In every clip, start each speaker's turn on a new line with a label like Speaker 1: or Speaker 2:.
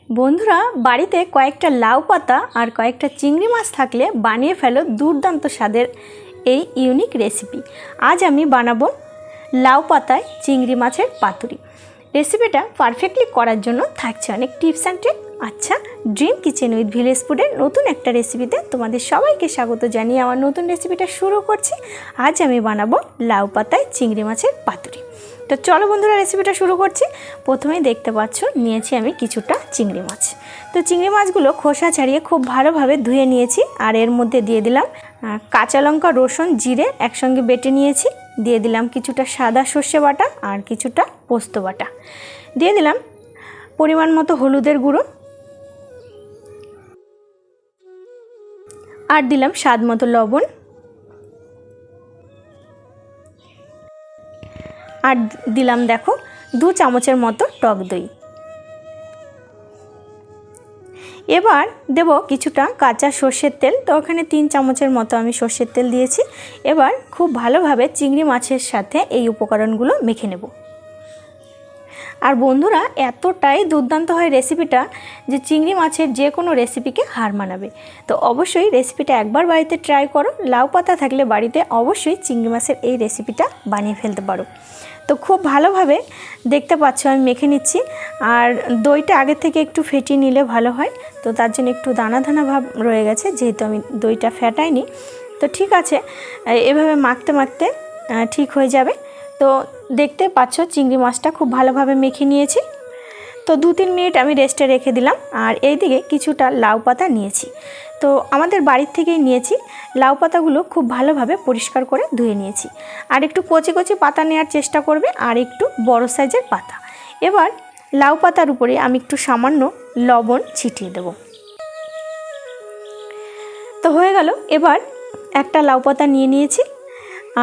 Speaker 1: বন্ধুরা বাড়িতে কয়েকটা লাউ পাতা আর কয়েকটা চিংড়ি মাছ থাকলে বানিয়ে ফেলো দুর্দান্ত স্বাদের এই ইউনিক রেসিপি। আজ আমি বানাবো লাউ পাতায় চিংড়ি মাছের পাতুরি। রেসিপিটা পারফেক্টলি করার জন্য থাকছে অনেক টিপস অ্যান্ড ট্রিক। আচ্ছা, ড্রিম কিচেন উইথ ভিলেজ ফুডের নতুন একটা রেসিপিতে তোমাদের সবাইকে স্বাগত জানিয়ে আমার নতুন রেসিপিটা শুরু করছি। আজ আমি বানাবো লাউ পাতায় চিংড়ি মাছের পাতুরি। তো চলো বন্ধুরা রেসিপিটা শুরু করছি। প্রথমেই দেখতে পাচ্ছ নিয়েছি আমি কিছুটা চিংড়ি মাছ। তো চিংড়ি মাছগুলো খোসা ছাড়িয়ে খুব ভালোভাবে ধুয়ে নিয়েছি। আর এর মধ্যে দিয়ে দিলাম কাঁচা লঙ্কা, রসুন, জিরে একসঙ্গে বেটে নিয়েছি। দিয়ে দিলাম কিছুটা সাদা সর্ষে বাটা আর কিছুটা পোস্ত বাটা। দিয়ে দিলাম পরিমাণ মতো হলুদের গুঁড়ো আর দিলাম স্বাদ মতো লবণ আর দিলাম দেখো 2 চামচের মতো টক দই। এবার দেব কিছুটা কাঁচা সর্ষের তেল। তো ওখানে 3 চামচের মতো আমি সর্ষের তেল দিয়েছি। এবার খুব ভালোভাবে চিংড়ি মাছের সাথে এই উপকরণগুলো মেখে নেব। আর বন্ধুরা এতটাই দুর্দান্ত হয় রেসিপিটা যে চিংড়ি মাছের যে কোনো রেসিপিকে হার মানাবে। তো অবশ্যই রেসিপিটা একবার বাড়িতে ট্রাই করো। লাউ পাতা থাকলে বাড়িতে অবশ্যই চিংড়ি মাছের এই রেসিপিটা বানিয়ে ফেলতে পারো। তো খুব ভালোভাবে দেখতে পাচ্ছ আমি মেখে নিচ্ছি। আর দইটা আগে থেকে একটু ফেটিয়ে নিলে ভালো হয়। তো তার জন্য একটু দানা দানা ভাব রয়ে গেছে, যেহেতু আমি দইটা ফেটাইনি। তো ঠিক আছে, এভাবে মাখতে মাখতে ঠিক হয়ে যাবে। তো দেখতে পাচ্ছ চিংড়ি মাছটা খুব ভালোভাবে মেখে নিয়েছি। তো 2-3 মিনিট আমি রেস্টে রেখে দিলাম। আর এইদিকে কিছুটা লাউ পাতা নিয়েছি। তো আমাদের বাড়ির থেকেই নিয়েছি। লাউ পাতাগুলো খুব ভালোভাবে পরিষ্কার করে ধুয়ে নিয়েছি। আর একটু কচি কচি পাতা নেওয়ার চেষ্টা করবে, আর একটু বড় সাইজের পাতা। এবার লাউ পাতার উপরে আমি একটু সামান্য লবণ ছিটিয়ে দেব। তো হয়ে গেল। এবার একটা লাউ পাতা নিয়ে নিয়েছি।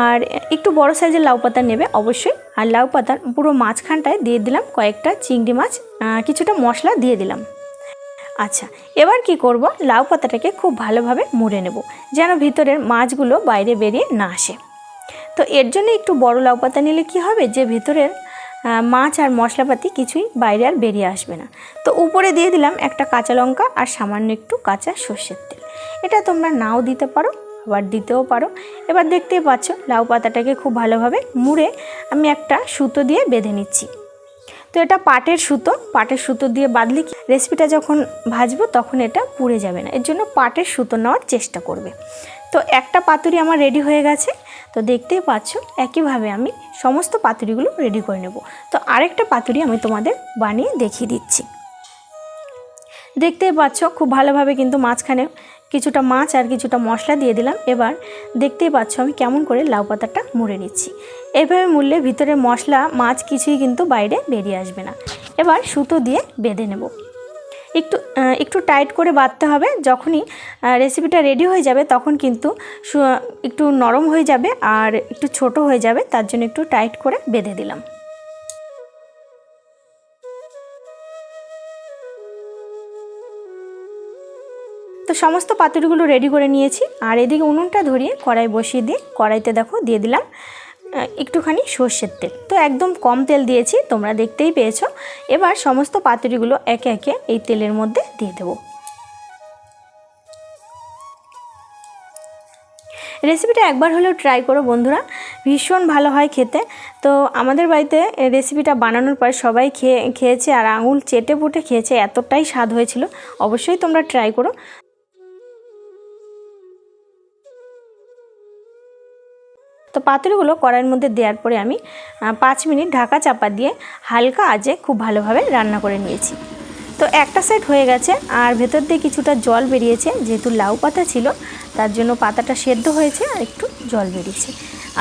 Speaker 1: আর একটু বড় সাইজের লাউ পাতা নেবে অবশ্যই। আর লাউ পাতার পুরো মাঝখানটায় দিয়ে দিলাম কয়েকটা চিংড়ি মাছ, কিছুটা মশলা দিয়ে দিলাম। আচ্ছা, এবার কি করব, লাউ পাতাটাকে খুব ভালোভাবে মুড়ে নেব, যেন ভিতরের মাছগুলো বাইরে বেরিয়ে না আসে। তো এর জন্য একটু বড় লাউ পাতা নিলে কি হবে, যে ভিতরের মাছ আর মশলাপাতি কিছুই বাইরে আর বেরিয়ে আসবে না। তো উপরে দিয়ে দিলাম একটা কাঁচা লঙ্কা আর সামান্য একটু কাঁচা সর্ষের তেল। এটা তোমরা নাও দিতে পারো, আবার দিতেও পারো। এবার দেখতেই পাচ্ছ লাউ পাতাটাকে খুব ভালোভাবে মুড়ে আমি একটা সুতো দিয়ে বেঁধে নিচ্ছি। তো এটা পাটের সুতো দিয়ে বাঁধলে রেসিপিটা যখন ভাজবো তখন এটা পুড়ে যাবে না। এর জন্য পাটের সুতো নেওয়ার চেষ্টা করবে। তো একটা পাতুরি আমার রেডি হয়ে গেছে। তো দেখতেই পাচ্ছ একইভাবে আমি সমস্ত পাতুরিগুলো রেডি করে নেব। তো আরেকটা পাতুরি আমি তোমাদের বানিয়ে দেখিয়ে দিচ্ছি। দেখতেই পাচ্ছ খুব ভালোভাবে কিন্তু মাঝখানে কিছুটা মাছ আর কিছুটা মশলা দিয়ে দিলাম। এবার দেখতেই পাচ্ছ আমি কেমন করে লাউ পাতাটা মুড়ে নিচ্ছি। এইভাবে মুড়লে ভিতরে মশলা মাছ কিছুই কিন্তু বাইরে বেরিয়ে আসবে না। এবার সুতো দিয়ে বেঁধে নেব। একটু টাইট করে বাঁধতে হবে। যখনই রেসিপিটা রেডি হয়ে যাবে তখন কিন্তু একটু নরম হয়ে যাবে আর একটু ছোট হয়ে যাবে, তার জন্য একটু টাইট করে বেঁধে দিলাম। তো সমস্ত পাতুরিগুলো রেডি করে নিয়েছি। আর এদিকে উনুনটা ধরিয়ে কড়াই বসিয়ে দিয়ে কড়াইতে দেখো দিয়ে দিলাম একটুখানি সর্ষের তেল। তো একদম কম তেল দিয়েছি, তোমরা দেখতেই পেয়েছো। এবার সমস্ত পাতুরিগুলো একে একে এই তেলের মধ্যে দিয়ে দেবো। রেসিপিটা একবার হলেও ট্রাই করো বন্ধুরা, ভীষণ ভালো হয় খেতে। তো আমাদের বাড়িতে রেসিপিটা বানানোর পর সবাই খেয়েছে আর আঙুল চেটে পুটে খেয়েছে, এতটাই স্বাদ হয়েছিল। অবশ্যই তোমরা ট্রাই করো। তো পাতুরিগুলো কড়াইয়ের মধ্যে দেওয়ার পরে আমি 5 মিনিট ঢাকা চাপা দিয়ে হালকা আঁচে খুব ভালোভাবে রান্না করে নিয়েছি। তো একটা সাইড হয়ে গেছে আর ভেতর দিয়ে কিছুটা জল বেরিয়েছে, যেহেতু লাউ পাতা ছিল তার জন্য পাতাটা সেদ্ধ হয়েছে আর একটু জল বেরিয়েছে।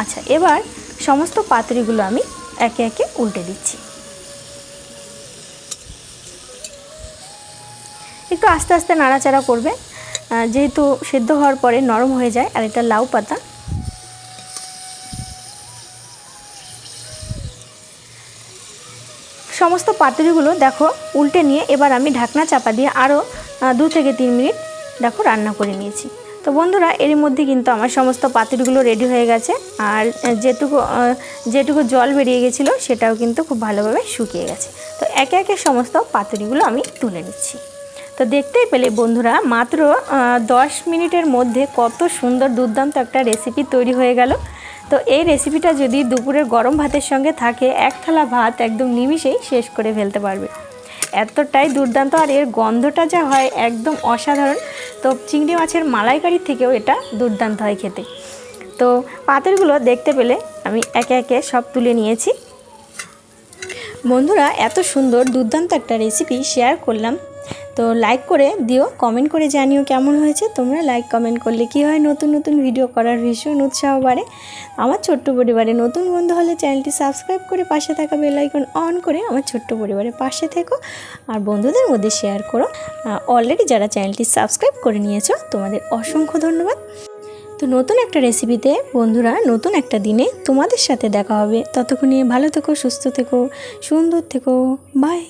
Speaker 1: আচ্ছা, এবার সমস্ত পাতুরিগুলো আমি একে একে উল্টে দিচ্ছি। একটু আস্তে আস্তে নাড়াচাড়া করবে, যেহেতু সেদ্ধ হওয়ার পরে নরম হয়ে যায় আর এটা লাউ পাতা। সমস্ত পাতুরিগুলো দেখো উল্টে নিয়ে এবার আমি ঢাকনা চাপা দিয়ে আরও 2 থেকে 3 মিনিট দেখো রান্না করে নিয়েছি। তো বন্ধুরা এর মধ্যে কিন্তু আমার সমস্ত পাতুরিগুলো রেডি হয়ে গেছে, আর যেটুকু জল বেরিয়ে গেছিলো সেটাও কিন্তু খুব ভালোভাবে শুকিয়ে গেছে। তো একে একে সমস্ত পাতুরিগুলো আমি তুলে নিচ্ছি। তো দেখতেই পেলে বন্ধুরা মাত্র 10 মিনিটের মধ্যে কত সুন্দর দুর্দান্ত একটা রেসিপি তৈরি হয়ে গেল। তো এই রেসিপিটা যদি দুপুরের গরম ভাতের সঙ্গে থাকে, এক থালা ভাত একদম নিমিষেই শেষ করে ফেলতে পারবে, এতটাই দুর্দান্ত। আর এর গন্ধটা যা হয় একদম অসাধারণ। তো চিংড়ি মাছের মালাইকারি থেকেও এটা দুর্দান্ত হয় খেতে। তো পাতুরিগুলো দেখতে পেলে আমি একে একে সব তুলে নিয়েছি। বন্ধুরা এত সুন্দর দুর্দান্ত একটা রেসিপি শেয়ার করলাম, তো লাইক করে দিও, কমেন্ট করে জানিও কেমন হয়েছে। তোমরা লাইক কমেন্ট করলে কি হয়, নতুন নতুন ভিডিও করার ভীষণ উৎসাহ বাড়ে। আমার ছোট্ট পরিবারে নতুন বন্ধু হলে চ্যানেলটি সাবস্ক্রাইব করে পাশে থাকা বেল আইকন অন করে আমার ছোট্ট পরিবারের পাশে থেকো আর বন্ধুদের মধ্যে শেয়ার করো। অলরেডি যারা চ্যানেলটি সাবস্ক্রাইব করে নিয়েছো তোমাদের অসংখ্য ধন্যবাদ। তো নতুন একটা রেসিপিতে বন্ধুরা নতুন একটা দিনে তোমাদের সাথে দেখা হবে। ততক্ষণে ভালো থেকো, সুস্থ থেকো, সুন্দর থেকো, বাই।